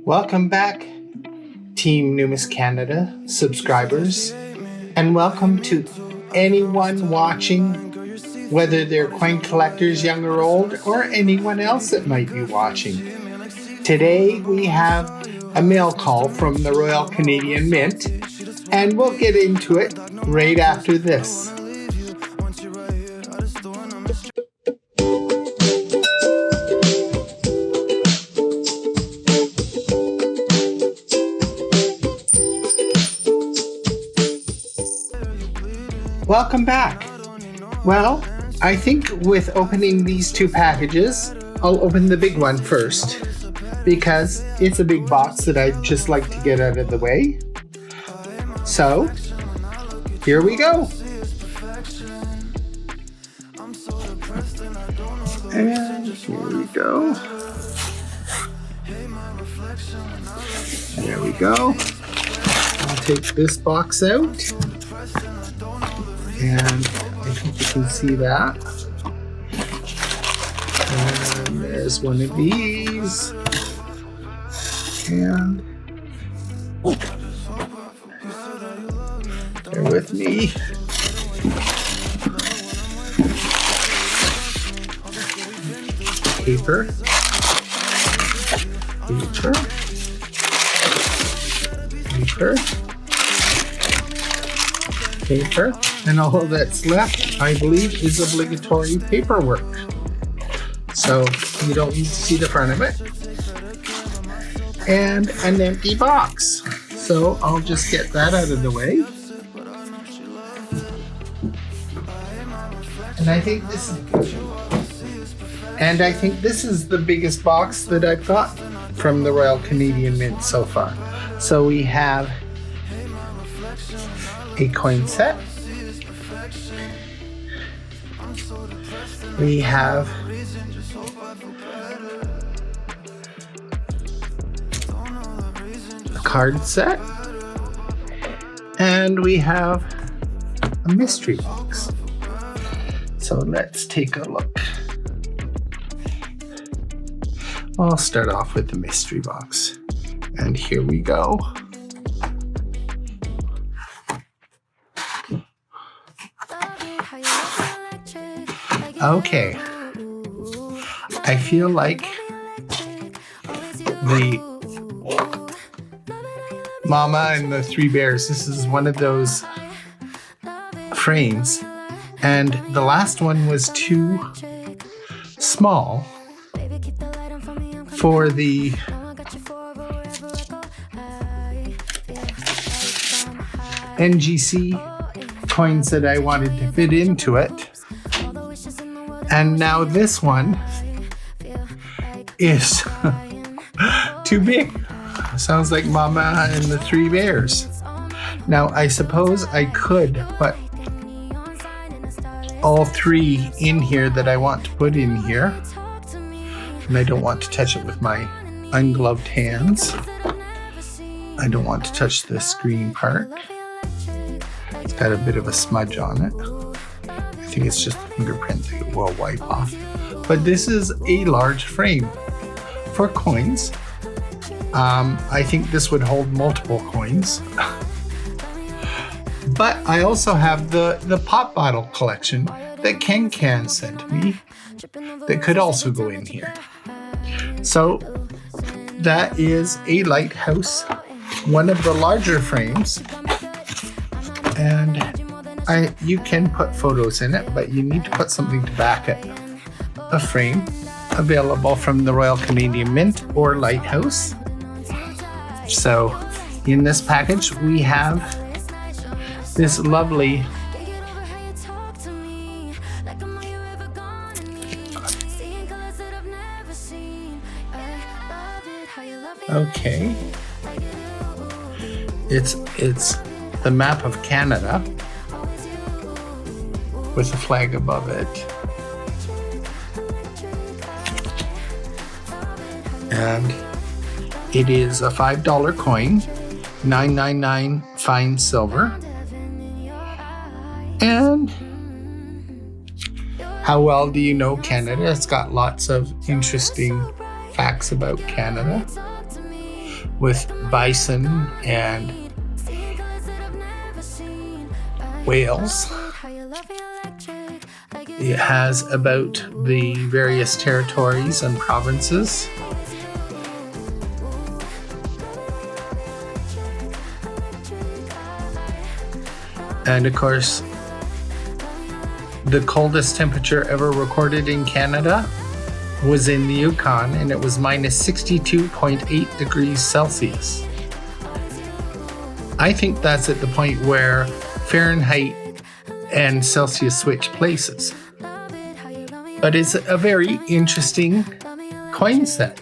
Welcome back, Team Numis Canada subscribers, and welcome to anyone watching, whether they're coin collectors, young or old, or anyone else that might be watching. Today we have a mail call from the Royal Canadian Mint, and we'll get into it right after this. Welcome back. Well, I think with opening these two packages, I'll open the big one first because it's a big box that I'd just like to get out of the way. So, here we go. And here we go. There we go. I'll take this box out. And I think you can see that. And there's one of these. And bear with me. Paper. And all that's left, I believe, is obligatory paperwork. So you don't need to see the front of it. And an empty box. So I'll just get that out of the way. And I think this is the biggest box that I've got from the Royal Canadian Mint so far. So we have a coin set. We have a card set. And we have a mystery box. So let's take a look. I'll start off with the mystery box. And here we go. Okay, I feel like the Mama and the Three Bears, this is one of those frames, and the last one was too small for the NGC coins that I wanted to fit into it. And now this one is too big. Sounds like Mama and the Three Bears. Now, I suppose I could put all three in here that I want to put in here. And I don't want to touch it with my ungloved hands. I don't want to touch this green part. It's got a bit of a smudge on it. I think it's just a fingerprint that we'll wipe off. But this is a large frame for coins. I think this would hold multiple coins. But I also have the pop bottle collection that Ken sent me that could also go in here. So that is a Lighthouse, one of the larger frames. And you can put photos in it, but you need to put something to back it. A frame available from the Royal Canadian Mint or Lighthouse. So in this package, we have this lovely okay. It's the map of Canada with a flag above it. And it is a $5 coin, $9.99 fine silver. And how well do you know Canada? It's got lots of interesting facts about Canada. with bison and whales. It has about the various territories and provinces. And of course, the coldest temperature ever recorded in Canada was in the Yukon, and it was minus 62.8 degrees Celsius. I think that's at the point where Fahrenheit and Celsius switch places. But it's a very interesting coin set.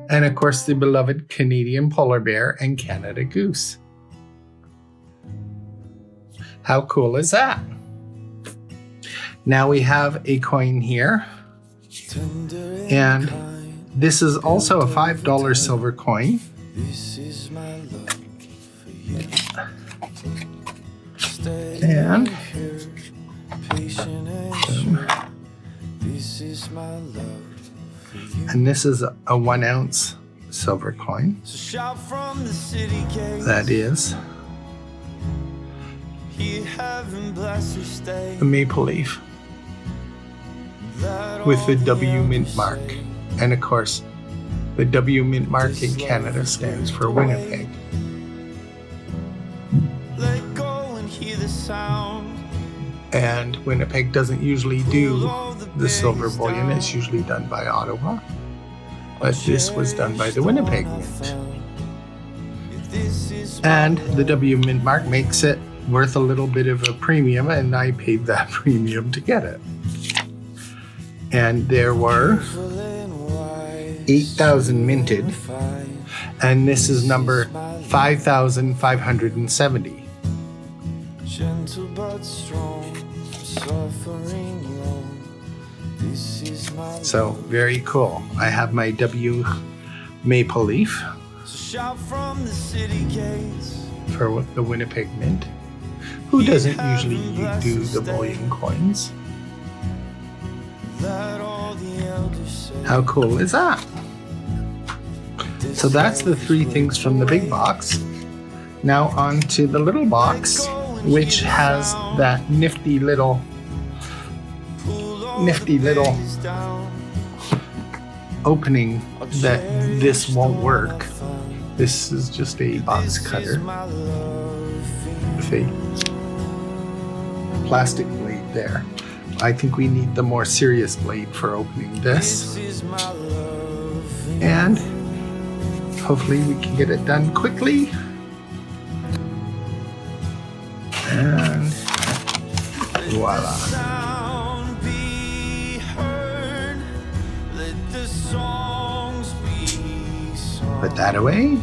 And of course, the beloved Canadian polar bear and Canada goose. How cool is that? Now we have a coin here. And this is also a $5 silver coin. And this is a 1 ounce silver coin. That is a maple leaf with the W Mint mark. And of course, the W Mint mark in Canada stands for Winnipeg. And Winnipeg doesn't usually do the silver bullion. It's usually done by Ottawa. But this was done by the Winnipeg Mint. And the W Mint mark makes it worth a little bit of a premium, and I paid that premium to get it. And there were 8,000 minted, and this is number 5,570. Gentle but strong, suffering long. This is my so very cool. I have my W maple leaf from the city gates for the Winnipeg Mint. Who doesn't usually do the bullion coins? How cool is that? So that's the 3 things from the big box. Now on to the little box, which has that nifty little opening that this won't work. This is just a box cutter with a plastic blade there. I think we need the more serious blade for opening this. And hopefully we can get it done quickly. And voila. Put that away.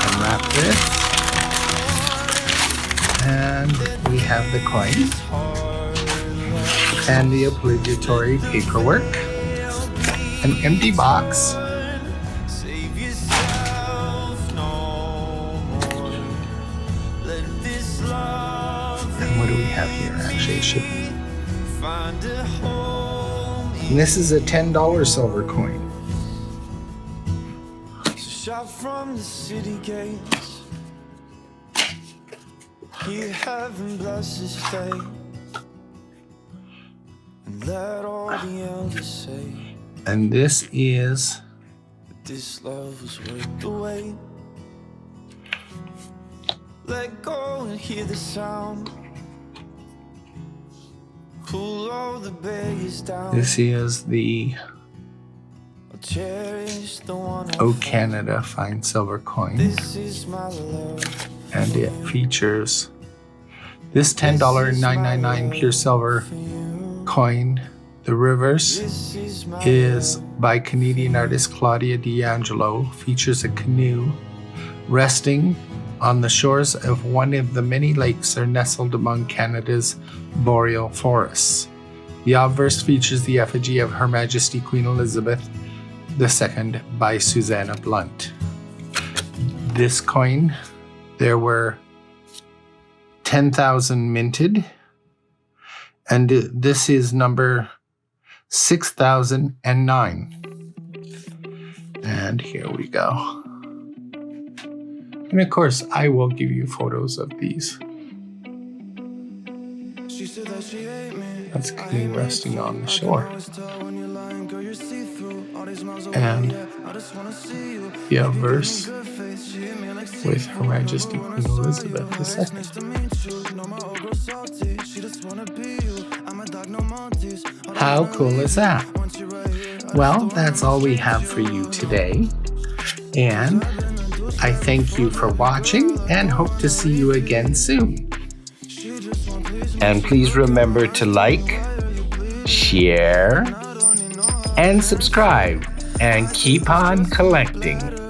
Unwrap this. And we have the coin. And the obligatory paperwork. An empty box. And what do we have here? Actually, it should be. And this is a $10 silver coin. From the city gates, here heaven bless this day, and let all the elders say. And this is this love was worth the wait. Let go and hear the sound. Pull all the barriers down. This is the O Canada fine silver coin, and it features this $10.999 pure silver coin. The reverse is by Canadian artist Claudia D'Angelo, features a canoe resting on the shores of one of the many lakes that are nestled among Canada's boreal forests. The obverse features the effigy of Her Majesty Queen Elizabeth II by Susanna Blunt. This coin, there were 10,000 minted, and this is number 6,009. And here we go. And of course, I will give you photos of these. That's Canoe resting on the shore. And the verse with Her Majesty Queen Elizabeth II. How cool is that? Well, that's all we have for you today. And I thank you for watching and hope to see you again soon. And please remember to like, share, and subscribe, and keep on collecting.